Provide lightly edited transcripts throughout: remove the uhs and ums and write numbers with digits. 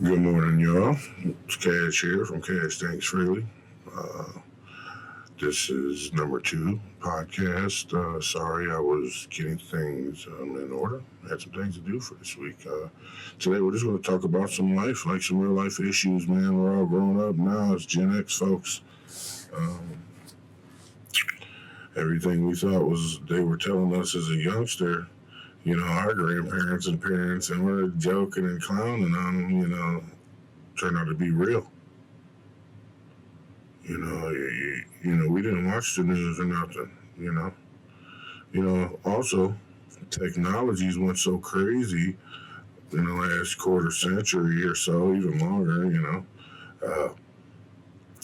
Good morning, y'all. It's Kash here from Kash Thanks Freely. This is number 2 podcast. Sorry, I was getting things in order. Had some things to do for this week. Today, we're just going to talk about some life, like some real life issues, man. We're all grown up now. It's Gen X, folks. Um, Everything we thought was they were telling us as a youngster, our grandparents and parents, and we're joking and clowning on them, turned out to be real. We didn't watch the news or nothing. Also, technologies went so crazy in the last quarter century or so, even longer. Uh,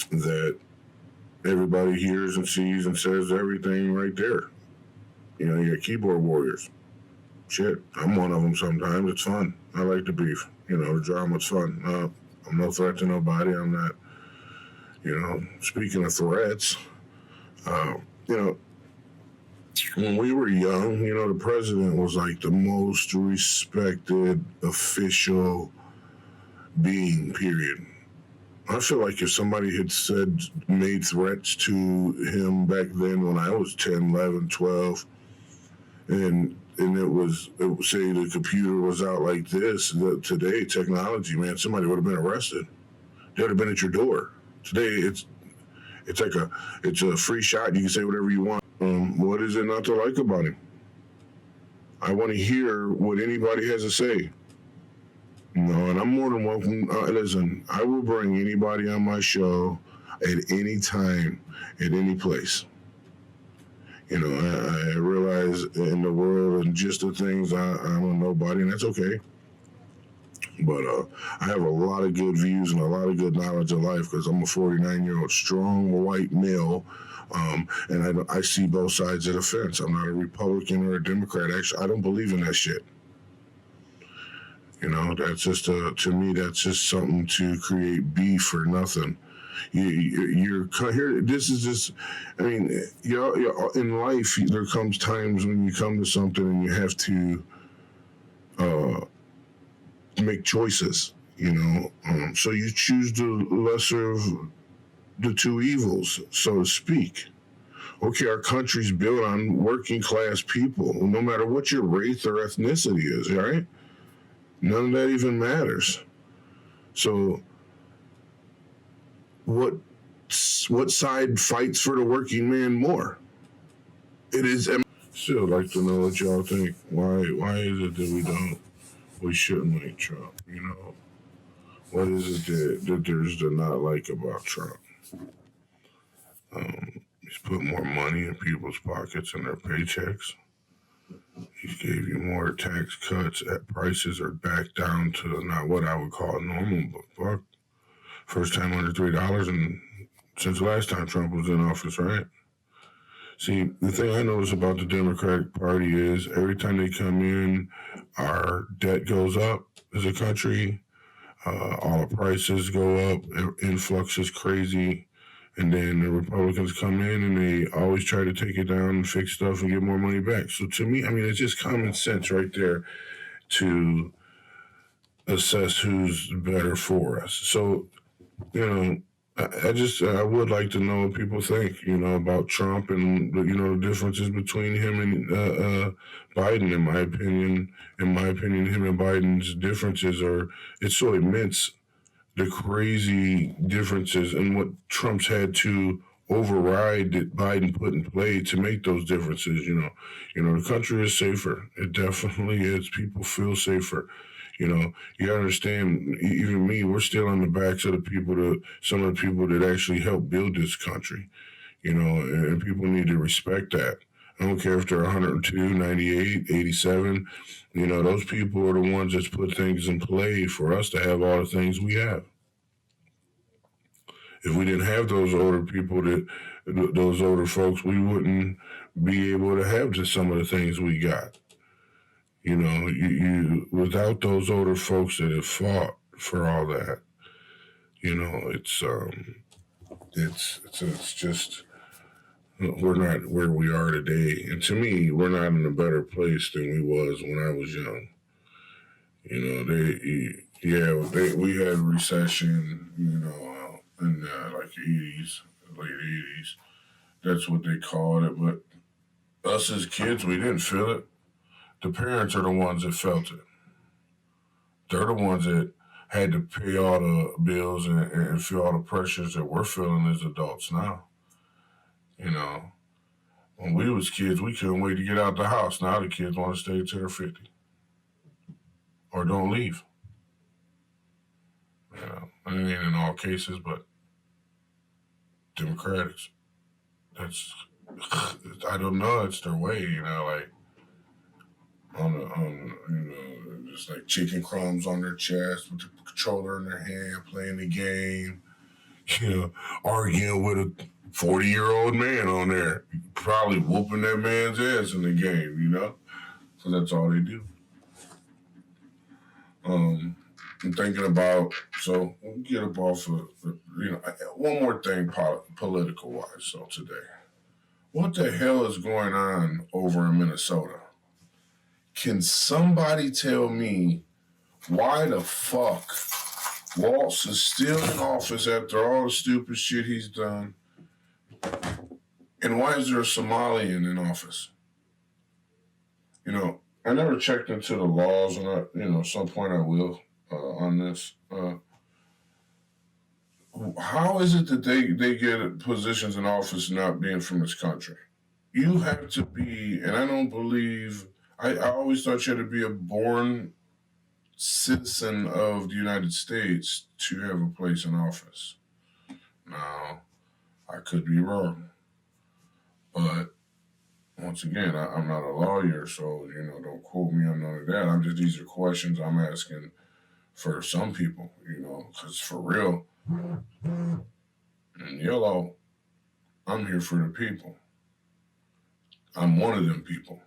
that everybody hears and sees and says everything right there. You got keyboard warriors. Shit, I'm one of them sometimes. It's fun. I like the beef. The drama's fun. I'm no threat to nobody. I'm not, speaking of threats, uh, you know, when we were young, the president was like the most respected official being, period. I feel like if somebody had made threats to him back then when I was 10, 11, 12, and say the computer was out like this, today, technology, man, somebody would have been arrested. They would have been at your door. Today, it's a free shot. You can say whatever you want. What is it not to like about him? I want to hear what anybody has to say. And I'm more than welcome. Listen, I will bring anybody on my show at any time, at any place. I realize in the world and just the things I'm a nobody, and that's okay. But I have a lot of good views and a lot of good knowledge of life because I'm a 49-year-old strong white male, and I see both sides of the fence. I'm not a Republican or a Democrat. Actually, I don't believe in that shit. That's just to me, that's just something to create beef or nothing. You're here. This is just. I mean, in life, there comes times when you come to something and you have to make choices. So you choose the lesser of the two evils, so to speak. Okay, our country's built on working class people, no matter what your race or ethnicity is. Right? None of that even matters. So, what side fights for the working man more? It is. Still like to know what y'all think. Why is it that we shouldn't like Trump? What is it that there's to not like about Trump? He's put more money in people's pockets and their paychecks. He gave you more tax cuts at prices are back down to not what I would call normal, but fuck. First time under $3 since last time Trump was in office, right? See, the thing I notice about the Democratic Party is every time they come in, our debt goes up as a country. All the prices go up. Influx is crazy. And then the Republicans come in and they always try to take it down and fix stuff and get more money back. So to me, it's just common sense right there to assess who's better for us. So, I would like to know what people think, about Trump and, the differences between him and Biden, in my opinion. In my opinion, him and Biden's differences it's so immense, the crazy differences and what Trump's had to override that Biden put in play to make those differences. The country is safer. It definitely is. People feel safer. You understand, even me, we're still on the backs of some of the people that actually helped build this country, and people need to respect that. I don't care if they're 102, 98, 87. Those people are the ones that put things in play for us to have all the things we have. If we didn't have those those older folks, we wouldn't be able to have just some of the things we got. You without those older folks that have fought for all that, it's just we're not where we are today. And to me, we're not in a better place than we was when I was young. Yeah, we had recession, in like '80s, late '80s. That's what they called it. But us as kids, we didn't feel it. The parents are the ones that felt it. They're the ones that had to pay all the bills and feel all the pressures that we're feeling as adults now. You know, when we was kids, we couldn't wait to get out the house. Now the kids want to stay till they're 50 or don't leave. It ain't in all cases, but Democrats. That's I don't know. It's their way, like just like chicken crumbs on their chest with the controller in their hand, playing the game. You know, arguing with a 40-year-old man on there, probably whooping that man's ass in the game. So that's all they do. I'm thinking about, so we'll get up off of, one more thing political wise. So today, what the hell is going on over in Minnesota? Can somebody tell me why the fuck Waltz is still in office after all the stupid shit he's done? And why is there a Somalian in office? I never checked into the laws, and at some point I will on this. How is it that they get positions in office not being from this country? You have to be, and I don't believe, I always thought you had to be a born citizen of the United States to have a place in office. Now, I could be wrong, but once again, I'm not a lawyer, so don't quote me on none of that. These are questions I'm asking for some people, because for real, in yellow, I'm here for the people. I'm one of them people.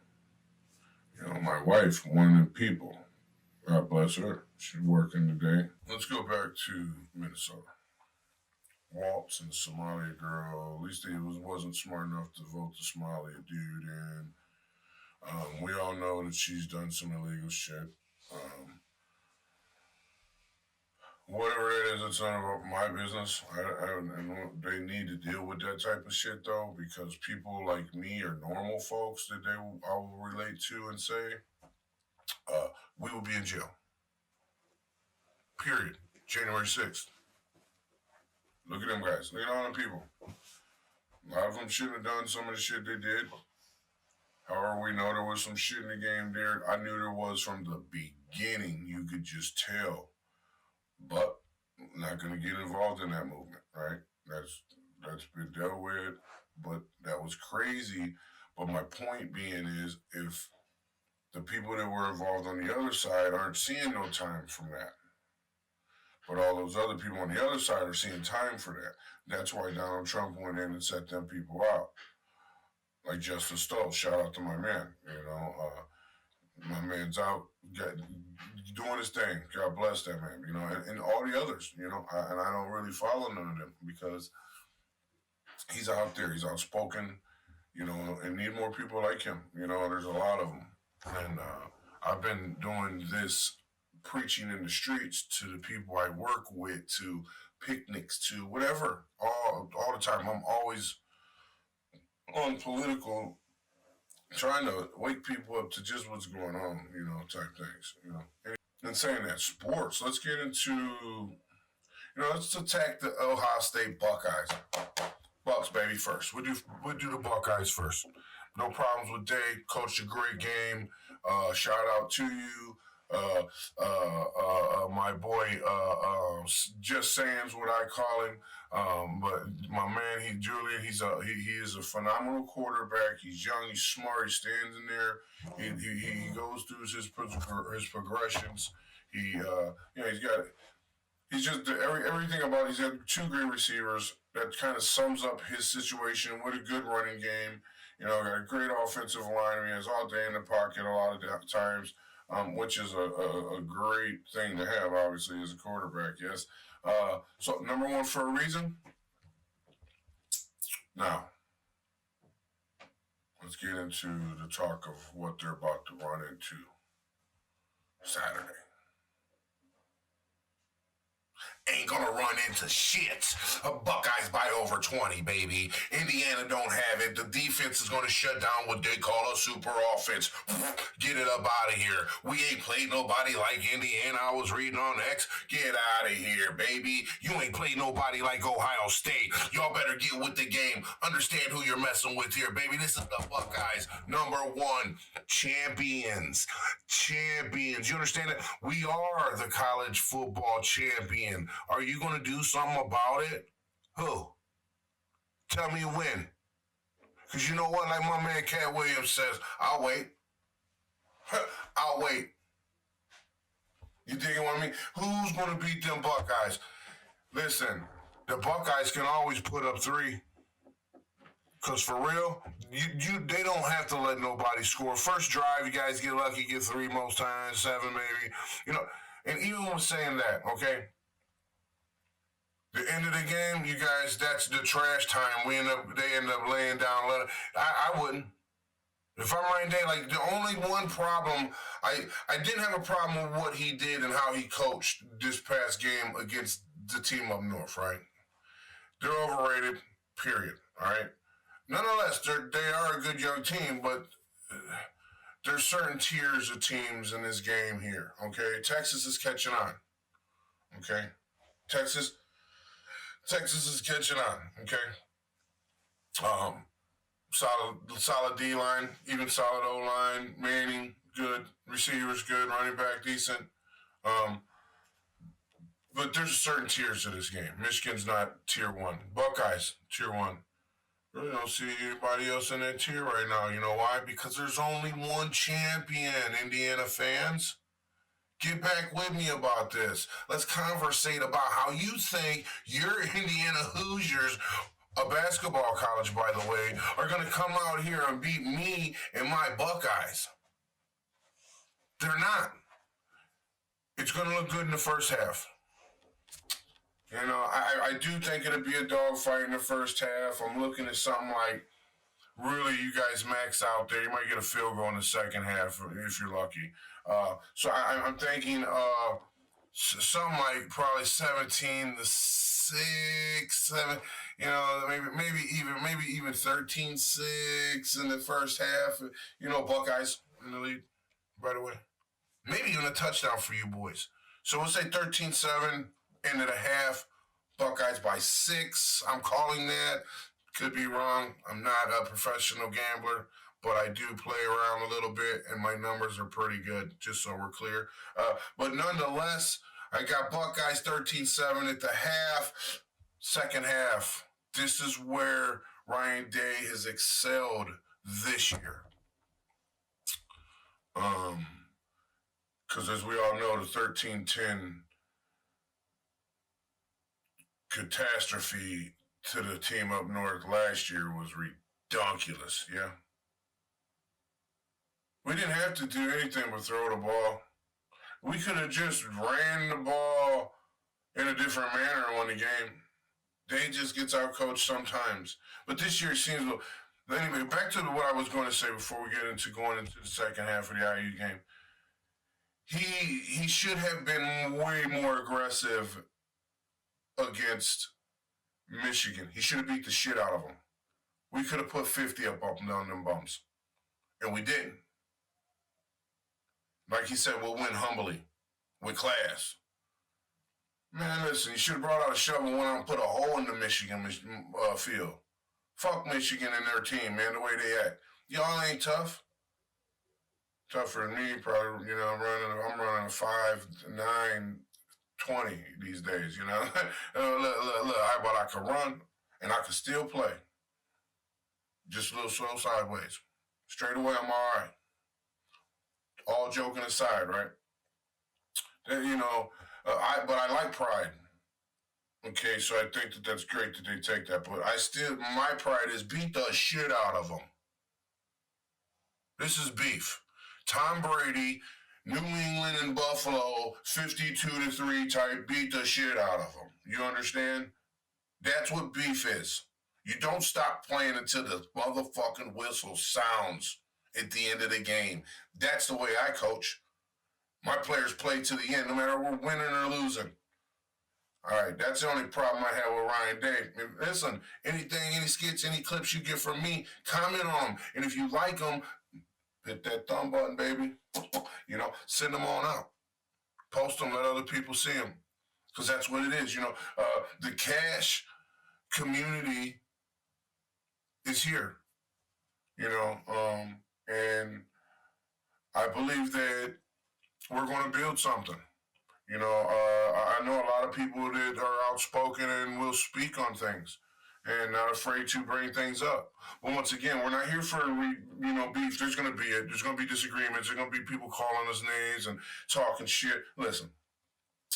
My wife, one of them people. God bless her. She's working today. Let's go back to Minnesota. Waltz and the Somalia girl. At least he wasn't smart enough to vote the Somalia dude in. We all know that she's done some illegal shit. Whatever it is, it's none of my business. They need to deal with that type of shit though, because people like me are normal folks that I will relate to and say, we will be in jail. Period. January 6th. Look at them guys. Look at all them people. A lot of them shouldn't have done some of the shit they did. However, we know there was some shit in the game there. I knew there was from the beginning. You could just tell. But not going to get involved in that movement, right? That's been dealt with. But that was crazy. But my point being is, if the people that were involved on the other side aren't seeing no time from that, but all those other people on the other side are seeing time for that. That's why Donald Trump went in and set them people out. Like Justice Stoll, shout out to my man. My man's out doing his thing. God bless that man. And all the others. And I don't really follow none of them because he's out there. He's outspoken. And need more people like him. There's a lot of them. And I've been doing this preaching in the streets to the people I work with, to picnics, to whatever, all the time. I'm always on political, trying to wake people up to just what's going on, type things, And saying that, sports, let's get into, let's attack the Ohio State Buckeyes. Bucks, baby, first. We'll do the Buckeyes first. No problems with Dave. Coached a great game. Shout out to you. My boy, just saying's what I call him. But my man, Julian, he is a phenomenal quarterback. He's young, he's smart, he stands in there. He goes through his progressions. He's just everything about it. He's got two great receivers that kind of sums up his situation with a good running game. Got a great offensive line. He has all day in the pocket a lot of times. Which is a great thing to have, obviously, as a quarterback, yes. So, number one for a reason. Now, let's get into the talk of what they're about to run into Saturday. ain't gonna run into shit. Buckeyes by over 20, baby. Indiana don't have it. The defense is gonna shut down what they call a super offense. Get it up out of here. We ain't played nobody like Indiana. I was reading on X. Get out of here, baby. You ain't played nobody like Ohio State. Y'all better get with the game. Understand who you're messing with here, baby. This is the Buckeyes, #1 champions. Champions. You understand it? We are the college football champion. Are you going to do something about it? Who? Tell me when. Because you know what? Like my man Cat Williams says, I'll wait. I'll wait. You dig what I mean? Who's going to beat them Buckeyes? Listen, the Buckeyes can always put up 3. Because for real, they don't have to let nobody score. First drive, you guys get lucky, get 3 most times, 7 maybe. You know, and even when saying that, okay, the end of the game, you guys, that's the trash time. They end up laying down. I wouldn't. If I'm right there, like the only one problem, I didn't have a problem with what he did and how he coached this past game against the team up north, right? They're overrated, period, all right? Nonetheless, they are a good young team, but there's certain tiers of teams in this game here, okay? Texas is catching on, okay? Texas is catching on, okay? Solid D-line, even solid O-line. Manning, good. Receivers, good. Running back, decent. But there's certain tiers to this game. Michigan's not tier 1. Buckeyes, tier 1. Really don't see anybody else in that tier right now. You know why? Because there's only one champion, Indiana fans. Get back with me about this. Let's conversate about how you think your Indiana Hoosiers, a basketball college, by the way, are going to come out here and beat me and my Buckeyes. They're not. It's going to look good in the first half. You know, I do think it'll be a dogfight in the first half. I'm looking at something like, really, you guys max out there. You might get a field goal in the second half if you're lucky. So I'm thinking something like probably 17-6, 7. You know, maybe even 13-6 in the first half. You know, Buckeyes in the lead right away. Maybe even a touchdown for you boys. So we'll say 13-7. End of the half, Buckeyes by 6. I'm calling that. Could be wrong. I'm not a professional gambler, but I do play around a little bit, and my numbers are pretty good, just so we're clear. But nonetheless, I got Buckeyes 13-7 at the half. Second half, this is where Ryan Day has excelled this year. Because as we all know, the 13-10 catastrophe to the team up north last year was ridiculous, yeah? We didn't have to do anything but throw the ball. We could have just ran the ball in a different manner and won the game. Day just gets outcoached sometimes. But this year it seems... Anyway, back to what I was going to say before we get into going into the second half of the IU game. He should have been way more aggressive against Michigan. He should have beat the shit out of them. We could have put 50 up and down them bums. And we didn't. Like he said, we'll win humbly, with class. Man, listen, you should have brought out a shovel and went out and put a hole in the Michigan field. Fuck Michigan and their team, man, the way they act. Y'all ain't tough. Tougher than me, probably, you know, I'm running a 5'9", 20 these days, you know. Look, how about I can run and I can still play. Just a little slow sideways. Straight away, I'm all right. All joking aside, right? You know, but I like pride. Okay, so I think that's great that they take that. But my pride is beat the shit out of them. This is beef. Tom Brady, New England and Buffalo, 52-3 type, beat the shit out of them. You understand? That's what beef is. You don't stop playing until the motherfucking whistle sounds at the end of the game. That's the way I coach. My players play to the end, no matter we're winning or losing. All right, that's the only problem I have with Ryan Day. Listen, anything, any skits, any clips you get from me, comment on them. And if you like them, hit that thumb button, baby. Send them on out. Post them, let other people see them. Because that's what it is. The Kash community is here. And I believe that we're going to build something. I know a lot of people that are outspoken and will speak on things and not afraid to bring things up. But once again, we're not here for beef. There's going to be it. There's going to be disagreements. There's going to be people calling us names and talking shit. Listen,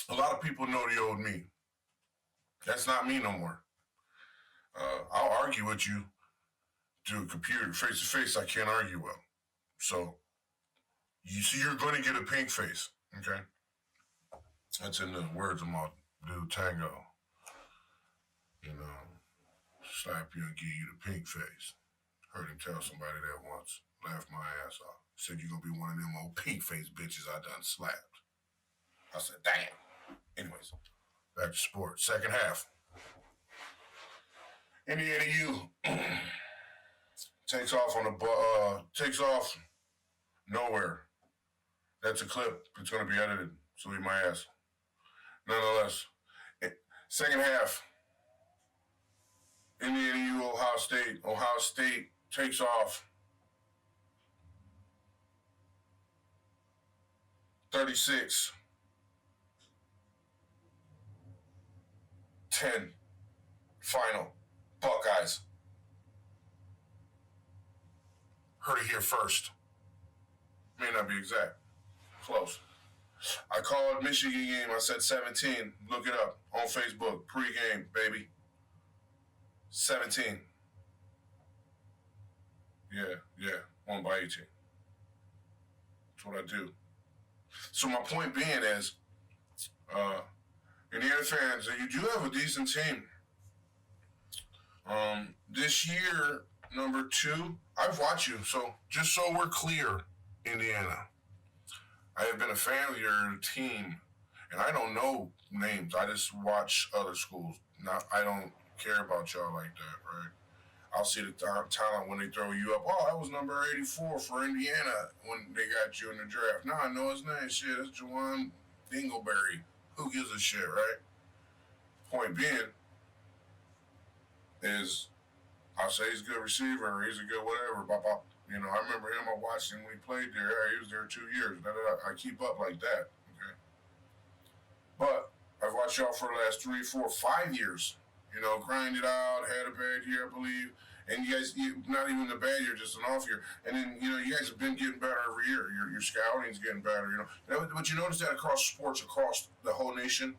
a lot of people know the old me. That's not me no more. I'll argue with you through a computer, face to face. I can't argue well. So you see, you're going to get a pink face. Okay. That's in the words of my dude Tango. Slap you and give you the pink face. Heard him tell somebody that once. Laughed my ass off. Said you're going to be one of them old pink face bitches I done slapped. I said, damn. Anyways, back to sports. Second half. Indiana U takes off nowhere. That's a clip. It's going to be edited. So eat my ass. Nonetheless, second half, Indiana U, Ohio State. Ohio State takes off 36-10. Final. Buckeyes. Heard it here first. May not be exact. Close. I called Michigan game. I said 17. Look it up on Facebook. Pre-game, baby. 17. Yeah. Won by 18. That's what I do. So my point being is, Indiana fans, you do have a decent team. This year, number 2, I've watched you. So just so we're clear, Indiana, I have been a fan of your team, and I don't know names. I just watch other schools. I don't care about y'all like that, right? I'll see the talent when they throw you up. Oh, that was number 84 for Indiana when they got you in the draft. Now I know his name. Shit, that's Jawan Dingleberry. Who gives a shit, right? Point being is, I'll say he's a good receiver, or he's a good whatever. I remember him. I watched him when he played there. He was there 2 years. I keep up like that. Okay, but I've watched y'all for the last 3, 4, 5 years. Grinded out, had a bad year, I believe. And you guys, not even a bad year, just an off year. And then, you guys have been getting better every year. Your scouting's getting better, But you notice that across sports, across the whole nation,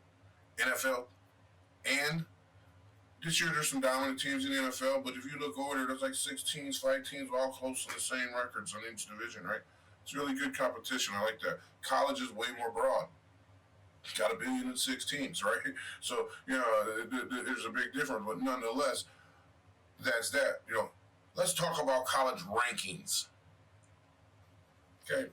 NFL, and this year there's some dominant teams in the NFL, but if you look over there, there's like 6 teams, 5 teams, all close to the same records on each division, right? It's really good competition. I like that. College is way more broad. Got 1,000,006 teams, right? So, there's a big difference, but nonetheless, that's that. Let's talk about college rankings. Okay.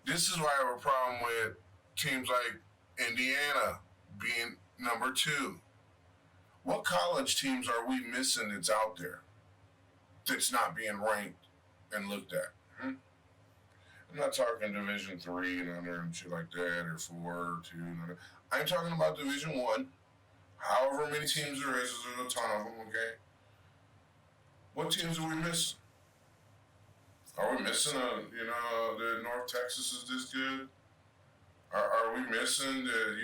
This is why I have a problem with teams like Indiana being number 2. What college teams are we missing that's out there that's not being ranked and looked at? I'm not talking Division 3 and under and shit like that, or 4 or 2. I'm talking about Division 1. However many teams there is, there's a ton of them, okay? What teams are we missing? Are we missing that North Texas is this good? Are we missing that,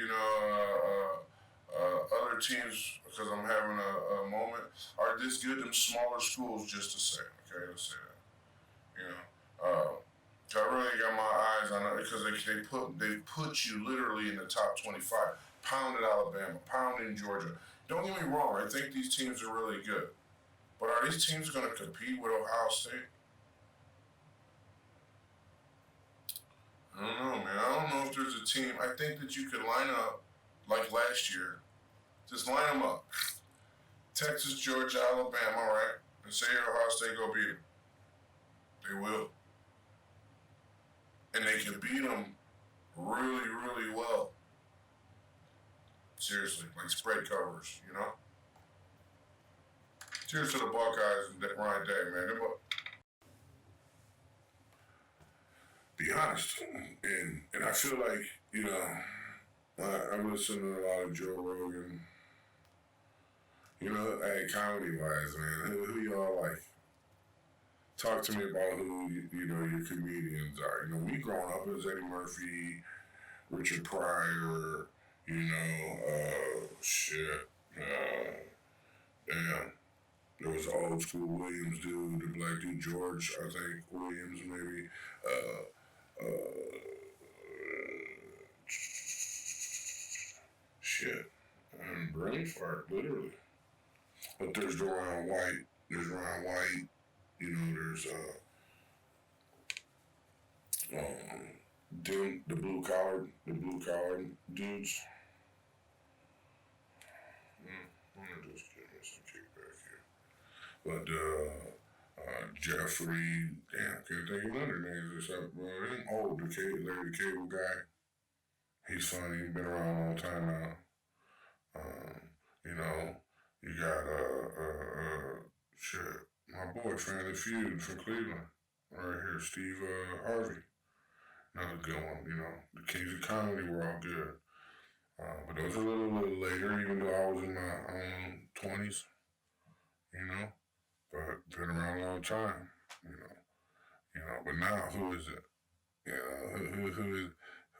other teams, because I'm having a moment, are this good? Them smaller schools, just to say, okay? Let's say that. I really got my eyes on it because they put you literally in the top 25. Pounded Alabama, pounding Georgia. Don't get me wrong, I think these teams are really good. But are these teams going to compete with Ohio State? I don't know, man. I don't know if there's a team. I think that you could line up like last year. Just line them up. Texas, Georgia, Alabama, right? And say Ohio State go beat them. They will. And they can beat them really, really well. Seriously, like spread covers, you know? Cheers to the Buckeyes and Ryan Day, man. Be honest. And I feel like, you know, I'm listening to a lot of Joe Rogan. You know, hey, comedy wise, man, who y'all like? Talk to me about who you know your comedians are. You know, we growing up as Eddie Murphy, Richard Pryor. You know, shit. Damn. There was an old school Williams dude, the black dude George, I think Williams maybe. Uh, shit. Brain fart, literally. But there's Ryan White. There's Ryan White. You know, there's the blue collar dudes. I'm gonna just give me some kickback here. But Jeffrey, damn, can't think of other names or something. Him old, Larry the Cable Guy. He's funny. He's been around a long time now. You know, you got shit, my boy Family Feud from Cleveland, right here, Steve Harvey. Another good one. You know, the Kings of Comedy were all good. But those are a little later, even though I was in my 20s, you know. But been around a long time, you know. But now, who is it? You know,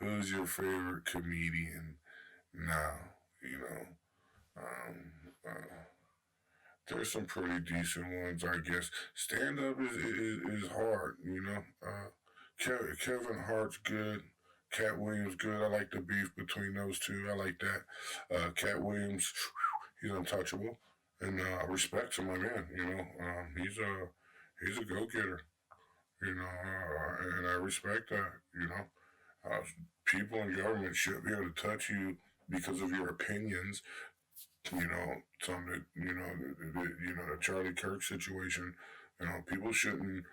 who's your favorite comedian now? You know, there's some pretty decent ones, I guess. Stand up is hard, you know. Kevin Hart's good. Cat Williams good. I like the beef between those two. I like that. Cat Williams, he's untouchable, and I respect him, my man. You know, he's a go getter. You know, and I respect that. You know, people in government should be able to touch you because of your opinions. You know, something that the Charlie Kirk situation. You know, people shouldn't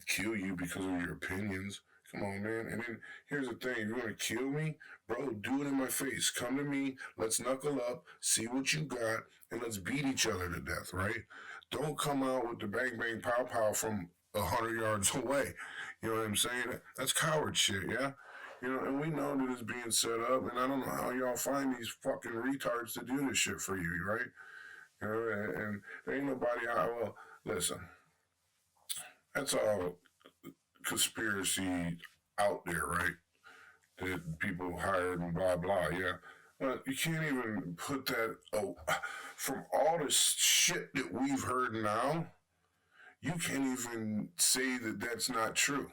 kill you because of your opinions. Come on, man. And then here's the thing: if you're gonna kill me, bro, do it in my face. Come to me. Let's knuckle up. See what you got, and let's beat each other to death. Right? Don't come out with the bang bang pow pow from 100 yards away. You know what I'm saying? That's coward shit. Yeah. You know, and we know that it's being set up, and I don't know how y'all find these fucking retards to do this shit for you, right? You know, and there ain't nobody out. Well, listen, that's all conspiracy out there, right? That people hired and blah blah. Yeah, but you can't even put that. Oh, from all the shit that we've heard now, you can't even say that that's not true.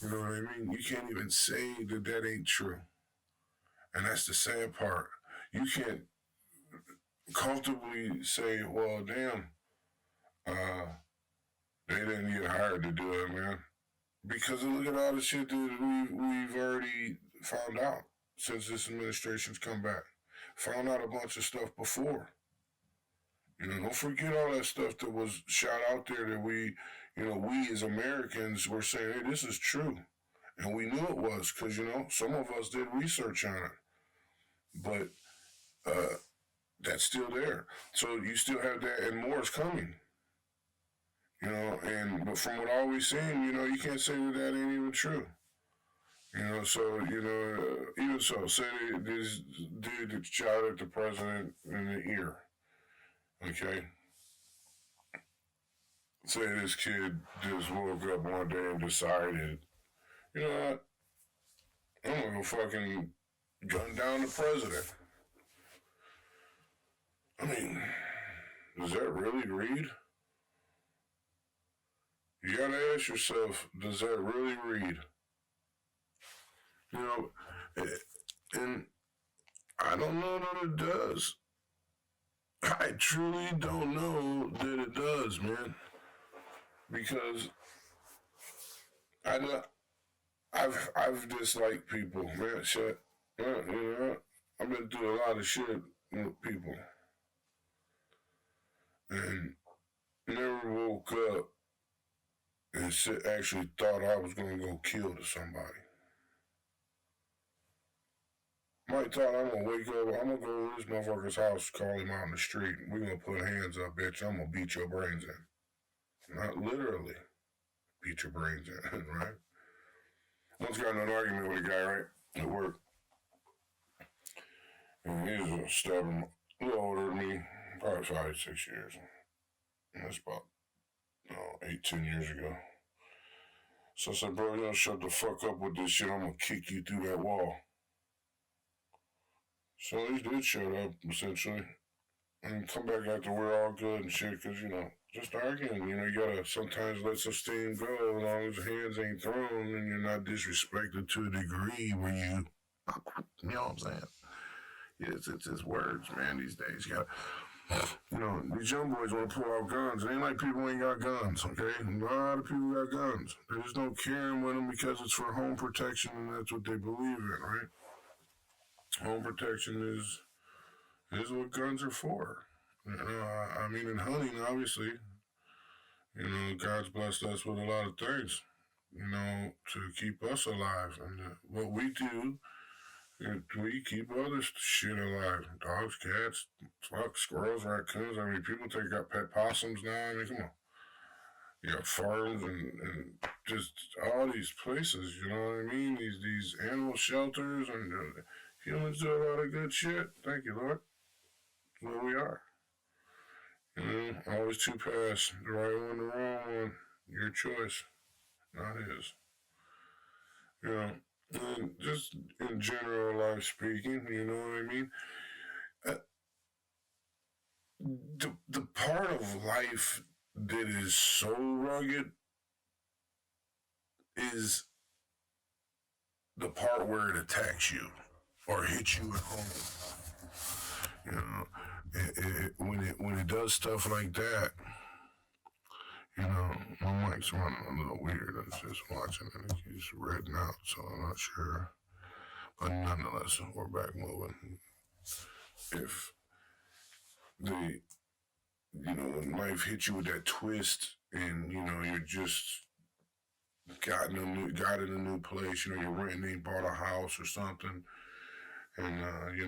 You know what I mean? You can't even say that that ain't true. And that's the sad part. You can't comfortably say, well, damn, uh, they didn't get hired to do it, man. Because look at all the shit that we've already found out since this administration's come back. Found out a bunch of stuff before. You know, don't forget all that stuff that was shot out there that we as Americans were saying, hey, this is true. And we knew it was because, you know, some of us did research on it. But that's still there. So you still have that, and more is coming. You know, but from what I always seen, you know, you can't say that ain't even true. You know, so you know, even so, say this dude that shot at the president in the ear. Okay. Say this kid just woke up one day and decided, you know what, I'm gonna go fucking gun down the president. I mean, does that really read? You gotta ask yourself, does that really read? You know, and I don't know that it does. I truly don't know that it does, man. Because I've disliked people, man. Shit, you know, I've been through a lot of shit with people, and never woke up and actually thought I was gonna go kill somebody. Mike thought I'm gonna wake up, I'm gonna go to this motherfucker's house, call him out in the street, and we gonna put hands up, bitch. I'm gonna beat your brains in. Not literally beat your brains in, right? Once got in an argument with a guy, right, at work. And he was a stubborn, a little older than me, probably 5, 6 years. And that's about 8, 10 years ago. So I said, bro, you don't shut the fuck up with this shit. I'm gonna kick you through that wall. So he did shut up, essentially. And come back after we're all good and shit, because, just arguing. You gotta sometimes let some steam go as long as the hands ain't thrown and you're not disrespected to a degree where you know what I'm saying? It's words, man, these days. You gotta, these young boys want to pull out guns. It ain't like people ain't got guns, okay? A lot of people got guns. They just don't carry them with them because it's for home protection and that's what they believe in, right? Home protection is what guns are for. I mean, in hunting, obviously, God's blessed us with a lot of things, to keep us alive. And what we do, we keep other shit alive. Dogs, cats, squirrels, raccoons. I mean, people got pet possums now. I mean, come on. You got farms and just all these places, you know what I mean? These animal shelters, and humans do a lot of good shit. Thank you, Lord. That's where we are. Always two paths. The right one, the wrong one. Your choice, not his. And just in general life speaking, you know what I mean? The part of life that is so rugged is the part where it attacks you or hits you at home. When it does stuff like that, my mic's running a little weird. I was just watching and it keeps redding out, so I'm not sure. But nonetheless, we're back moving. If when life hits you with that twist and, you're just got in a new place, you're renting, you bought a house or something, and, you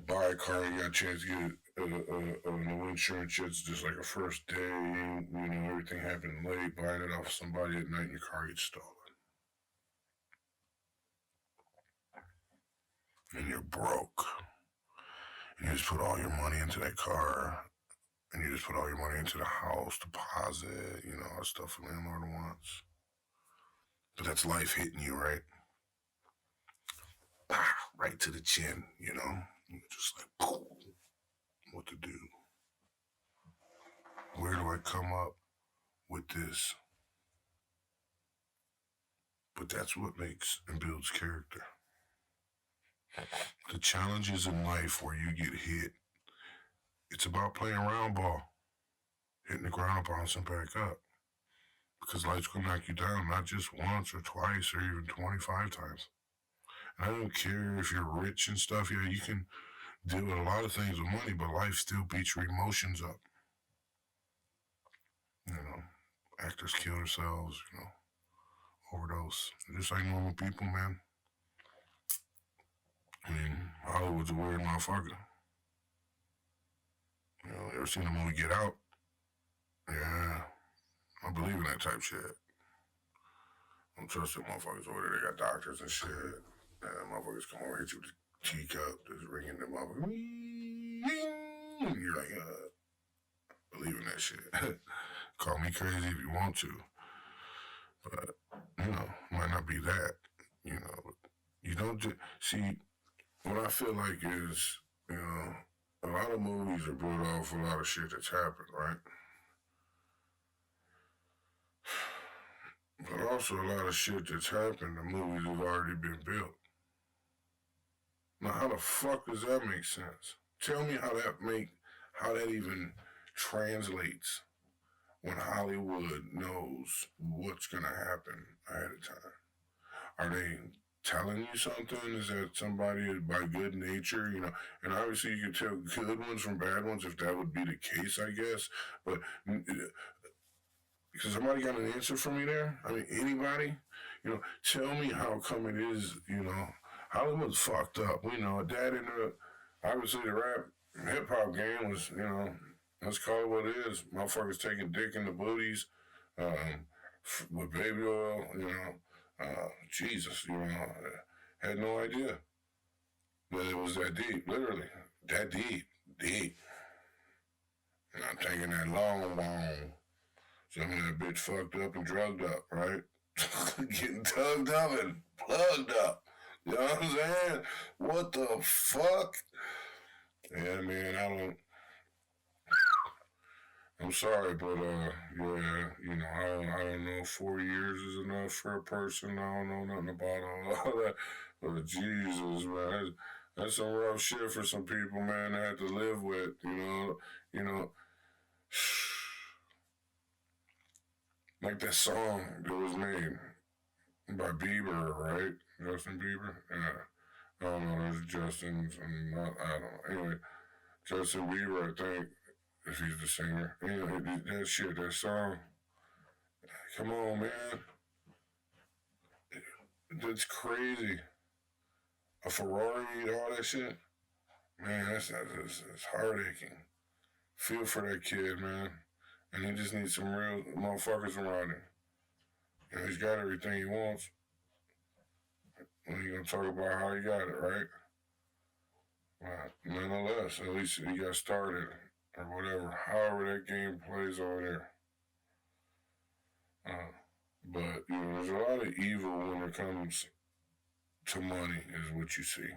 buy a car, you got a chance to get a new insurance, it's just like a first day, everything happened late, buying it off somebody at night and your car gets stolen. And you're broke. And you just put all your money into that car, and you just put all your money into the house, deposit, all that stuff the landlord wants. But that's life hitting you, right? Right to the chin, just like, what to do? Where do I come up with this? But that's what makes and builds character. The challenges in life where you get hit, it's about playing round ball, hitting the ground, bouncing back up. Because life's going to knock you down, not just once or twice or even 25 times. And I don't care if you're rich and stuff. Yeah, you can deal with a lot of things with money, but life still beats your emotions up. Actors kill themselves, overdose. Just like normal people, man. I mean, Hollywood's a weird motherfucker. Ever seen the movie Get Out? Yeah, I believe in that type shit. I don't trust them motherfuckers over there. They got doctors and shit. Motherfuckers come over, hit you with a teacup, just ringing them up. And you're like, believe in that shit. Call me crazy if you want to. But, might not be that. You don't just, see, what I feel like is, a lot of movies are built off a lot of shit that's happened, right? But also a lot of shit that's happened, the movies have already been built. Now, how the fuck does that make sense? Tell me how that even translates when Hollywood knows what's gonna happen ahead of time. Are they telling you something? Is that somebody by good nature, and obviously you can tell good ones from bad ones if that would be the case, I guess. But because somebody got an answer for me there? I mean, anybody? Tell me how come it is, Hollywood's fucked up. We know that in obviously the rap hip hop game was, let's call it what it is. Motherfuckers taking dick in the booties, with baby oil, Jesus, had no idea that it was that deep, literally. That deep. And I'm taking that long. Some of that bitch fucked up and drugged up, right? Getting tugged up and plugged up. You know what I'm saying? What the fuck? Yeah, man, I'm sorry, but I don't know. 4 years is enough for a person. I don't know nothing about all that. But Jesus, man, that's some rough shit for some people, man, to have to live with. Like that song that was made by Bieber, right? Justin Bieber? Yeah. I don't know, there's Justin's, and I don't know. Anyway, Justin Bieber, I think, if he's the singer. Anyway, that shit, that song. Come on, man. That's crazy. A Ferrari, all that shit. Man, that's heartaching. Feel for that kid, man. And he just needs some real motherfuckers around him. He's got everything he wants. And he's gonna talk about how he got it, right? Well, nonetheless, at least he got started, or whatever. However that game plays over there. But there's a lot of evil when it comes to money, is what you see.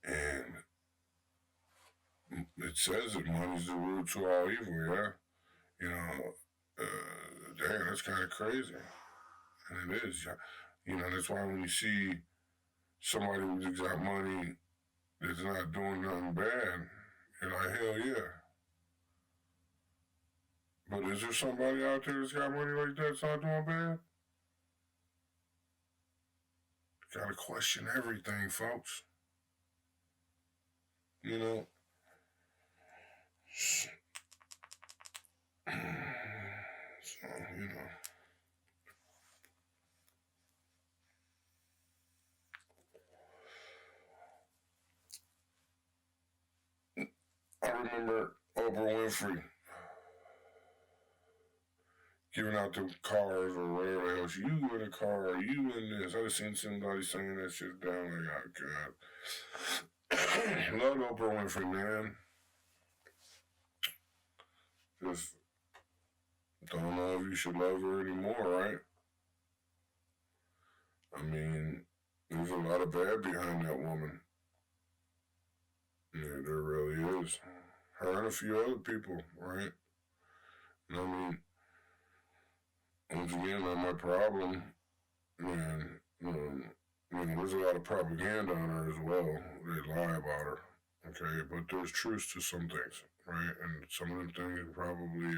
And it says that money's the root to all evil, yeah? Damn, that's kind of crazy. And it is. That's why when you see somebody who's got money that's not doing nothing bad, you're like, hell yeah. But is there somebody out there that's got money like that that's not doing bad? Gotta question everything, folks. So, I remember Oprah Winfrey giving out the cars or whatever else. You in a car, you in this. I just seen somebody saying that shit down like, oh God. Love Oprah Winfrey, man. Just don't know if you should love her anymore, right? I mean, there's a lot of bad behind that woman. Yeah, there really is. Her and a few other people, right? And I mean, once again, not my problem. And, there's a lot of propaganda on her as well. They lie about her, okay? But there's truth to some things, right? And some of them things are probably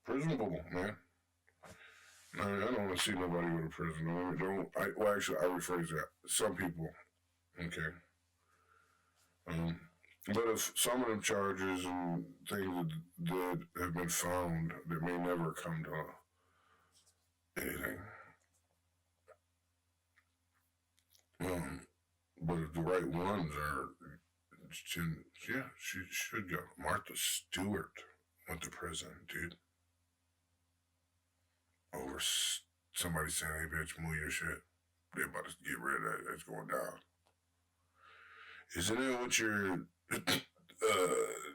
prisonable, man. I don't want to see nobody go to prison. Actually, I rephrase that. Some people, okay? But if some of them charges and things that have been found that may never come to anything, but if the right ones are, yeah, she should go. Martha Stewart went to prison, dude, over somebody saying, "Hey, bitch, move your shit. They about to get rid of that. It's going down." Isn't that what your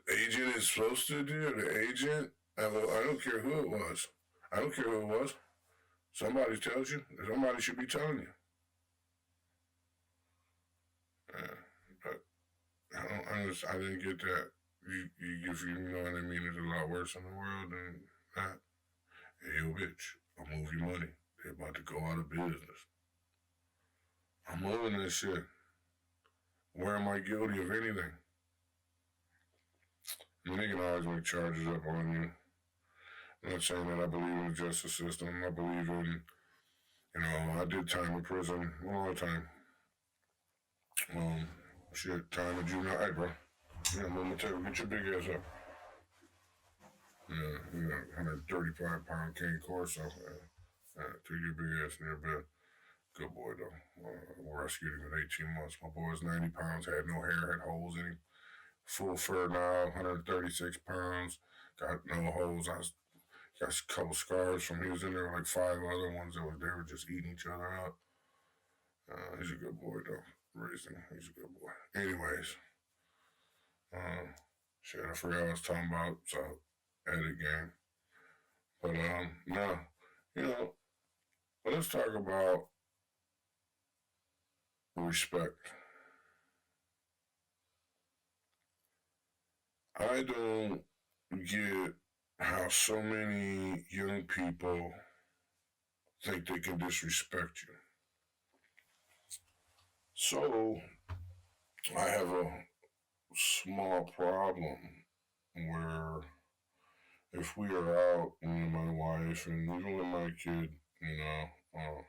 agent is supposed to do? The agent? I don't care who it was. Somebody tells you. Somebody should be telling you. But I didn't get that. If you know what I mean, it's a lot worse in the world than that. Hey, yo, bitch, I'll move your money. They're about to go out of business. I'm moving this shit. Where am I guilty of anything? And they can always make charges up on you. I'm not saying that I believe in the justice system. I believe in, I did time in prison a long time. Time in junior high, bro. Yeah, I'm gonna tell you, get your big ass up. Yeah, 135-pound cane Corso. Took your big ass in your bed. Good boy though. Rescued him at 18 months. My boy was 90 pounds, had no hair, had holes in him. Full fur now, 136 pounds. Got no holes. Got a couple scars from he was in there, like 5 other ones that they were just eating each other up. He's a good boy though. Raising, he's a good boy. Anyways, shit, I forgot what I was talking about. So, edit game. But now, you know, let's talk about respect. I don't get how so many young people think they can disrespect you. So I have a small problem where if we are out, me and my wife, and even with my kid, you know,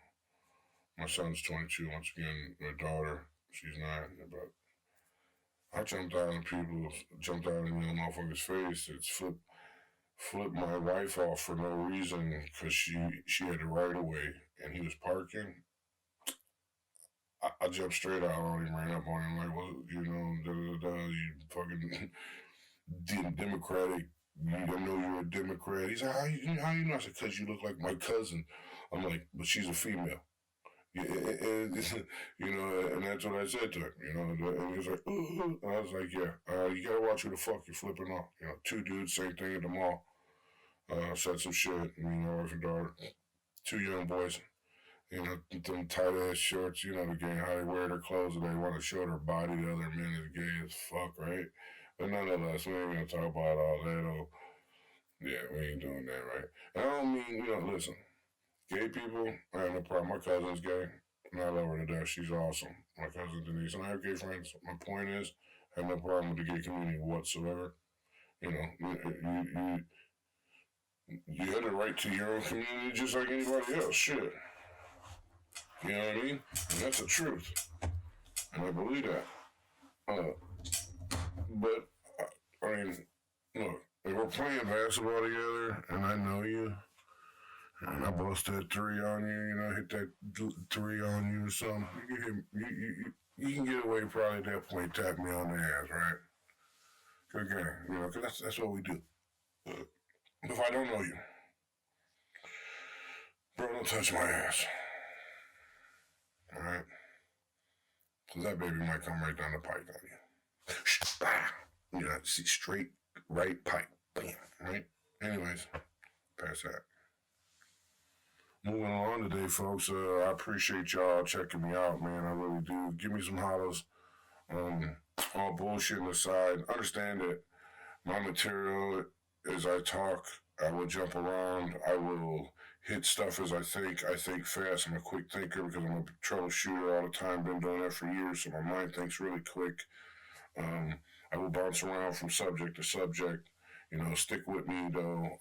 my son's 22, once again, my daughter, she's 9, but I jumped out in the motherfucker's face. It's flipped my wife off for no reason because she had the right of way and he was parking. I jumped straight out on him, ran up on him like, well, you know, you fucking Democratic. I know you're a Democrat. He's like, how you know? I said, because you look like my cousin. I'm like, but she's a female. Yeah, you know, and that's what I said to him, you know, and he was like, ooh. And I was like, yeah, you gotta watch who the fuck you're flipping off. You know, 2 dudes, same thing at the mall. Said some shit, me and my wife and daughter, 2 young boys, you know, them tight ass shorts, you know, the game, how they wear their clothes and they want to show their body to other men is gay as fuck, right? But nonetheless, we ain't gonna talk about all that. Oh, yeah, we ain't doing that, right? And I don't mean, you know, listen, gay people, I have no problem. My cousin's gay, and I love her to death. She's awesome. My cousin Denise, and I have gay friends. My point is, I have no problem with the gay community whatsoever. You know, you have the right to your own community just like anybody else. Shit. You know what I mean? And that's the truth. And I believe that. But, I mean, look, if we're playing basketball together and I know you, and I bust that 3 on you, you know, hit that 3 on you or something, you can get away probably at that point, tap me on the ass, right? Good game, you know, because that's what we do. If I don't know you, bro, don't touch my ass. Alright? Because that baby might come right down the pike on you. You know, see, straight, right pike. Bam, right? Anyways, past that. Moving on today, folks. I appreciate y'all checking me out, man. I really do. Give me some hollers. All bullshitting aside, understand that my material, as I talk, I will jump around. I will hit stuff as I think. I think fast. I'm a quick thinker because I'm a troubleshooter all the time. Been doing that for years, so my mind thinks really quick. I will bounce around from subject to subject. You know, stick with me though.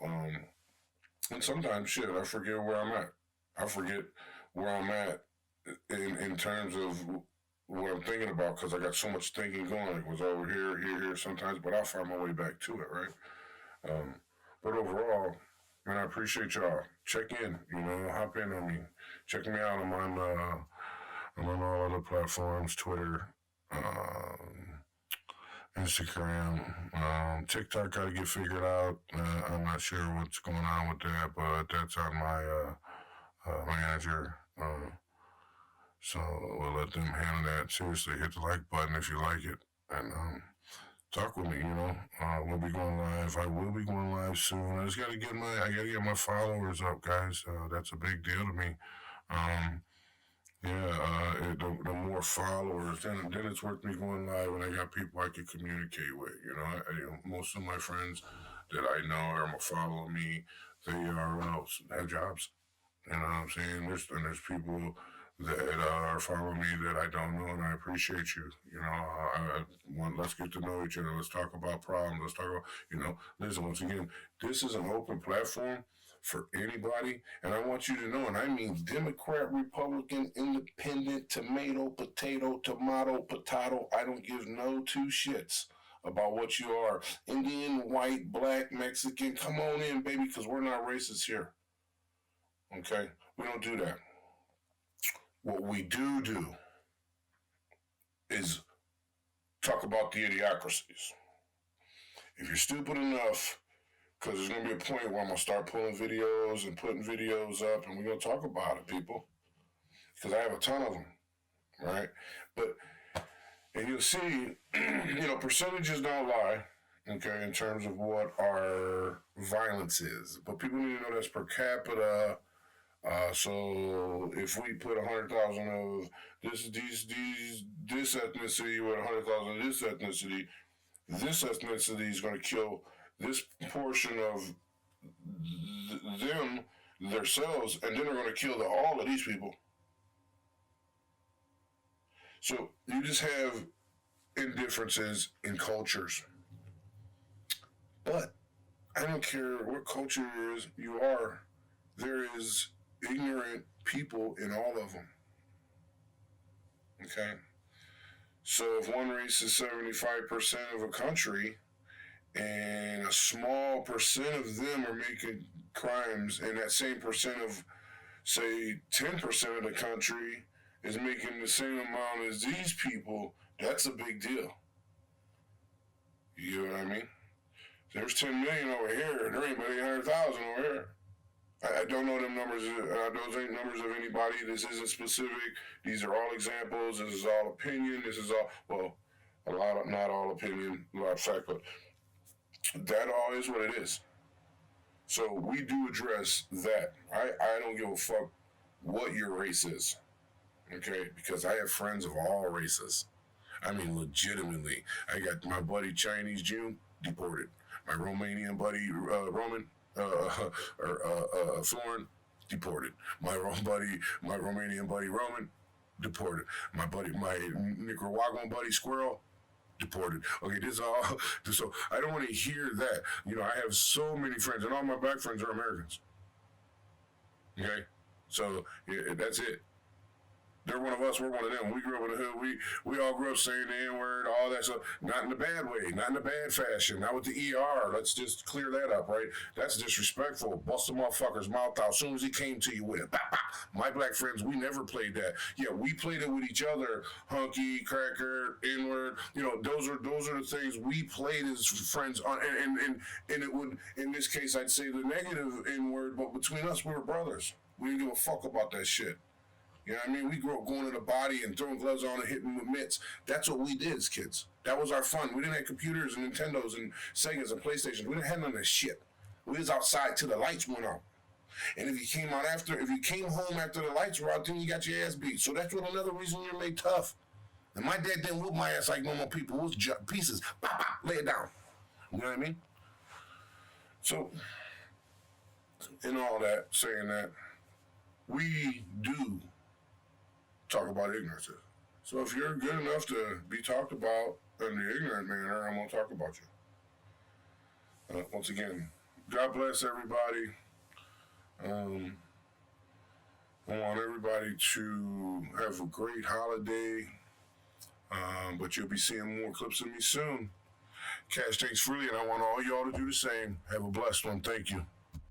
And sometimes, shit, I forget where I'm at. I forget where I'm at in terms of what I'm thinking about because I got so much thinking going. It was over here sometimes, but I'll find my way back to it, right? But overall, man, I appreciate y'all. Check in, you know, hop in on me. Check me out. I'm on all other platforms, Twitter, Instagram, TikTok got to get figured out. I'm not sure what's going on with that, but that's on my manager. So we'll let them handle that. Seriously, hit the like button if you like it, and talk with me. You know, we'll be going live. I will be going live soon. I gotta get my followers up, guys. That's a big deal to me. The more followers, then it's worth me going live when I got people I can communicate with. You know, most of my friends that I know are following me. They have jobs. You know what I'm saying? There's people that are following me that I don't know, and I appreciate you. You know, let's get to know each other. Let's talk about problems. Let's talk about, you know, listen, once again, this is an open platform for anybody, and I want you to know, and I mean Democrat, Republican, Independent, tomato, potato, I don't give no 2 shits. about what you are. Indian, white, black, Mexican, come on in, baby, because we're not racist here. Okay? We don't do that. What we do is talk about the idiocracies. If you're stupid enough, because there's going to be a point where I'm going to start pulling videos and putting videos up, and we're going to talk about it, people. Because I have a ton of them, right? But, and you'll see, percentages don't lie, okay, in terms of what our violence is. But people need to know that's per capita. So if we put 100,000 of this ethnicity with 100,000 of this ethnicity is going to kill this portion of them, themselves, and then they're going to kill all of these people. So you just have indifferences in cultures. But I don't care what culture you are, there is ignorant people in all of them. Okay? So if one race is 75% of a country, and a small percent of them are making crimes, and that same percent of, say, 10% of the country is making the same amount as these people, that's a big deal. You know what I mean? There's 10 million over here, and there ain't but 800,000 over here. I don't know them numbers. Those ain't numbers of anybody. This isn't specific. These are all examples. This is all opinion. This is all, well, not all opinion, a lot of fact, but that all is what it is. So we do address that. I don't give a fuck what your race is, okay? Because I have friends of all races. I mean, legitimately. I got my buddy Chinese Jew, deported. My Romanian buddy Florin, deported. My Romanian buddy Roman, deported. My Nicaraguan buddy Squirrel, deported. Okay, this is all. So I don't want to hear that. I have so many friends, and all my black friends are Americans. Okay, so that's it. They're one of us, we're one of them. We grew up in the hood. We all grew up saying the N-word, all that stuff. Not in the bad way, not in the bad fashion, not with the ER. Let's just clear that up, right? That's disrespectful. Bust the motherfucker's mouth out as soon as he came to you with it. Bah, bah. My black friends, we never played that. Yeah, we played it with each other. Hunky, cracker, N-word. Those are the things we played as friends on. And it would, in this case, I'd say the negative N-word, but between us, we were brothers. We didn't give a fuck about that shit. You know what I mean? We grew up going to the body and throwing gloves on and hitting with mitts. That's what we did as kids. That was our fun. We didn't have computers and Nintendos and Segas and PlayStations. We didn't have none of that shit. We was outside till the lights went out. And if you came home after the lights were out, then you got your ass beat. So that's another reason you're made tough. And my dad didn't whoop my ass like normal people. It was pieces. Pop, pop, lay it down. You know what I mean? So, in all that, saying that, we do talk about ignorance. So if you're good enough to be talked about in the ignorant manner, I'm going to talk about you. Once again, God bless everybody. I want everybody to have a great holiday, but you'll be seeing more clips of me soon. Kash thinks freely, and I want all y'all to do the same. Have a blessed one. Thank you.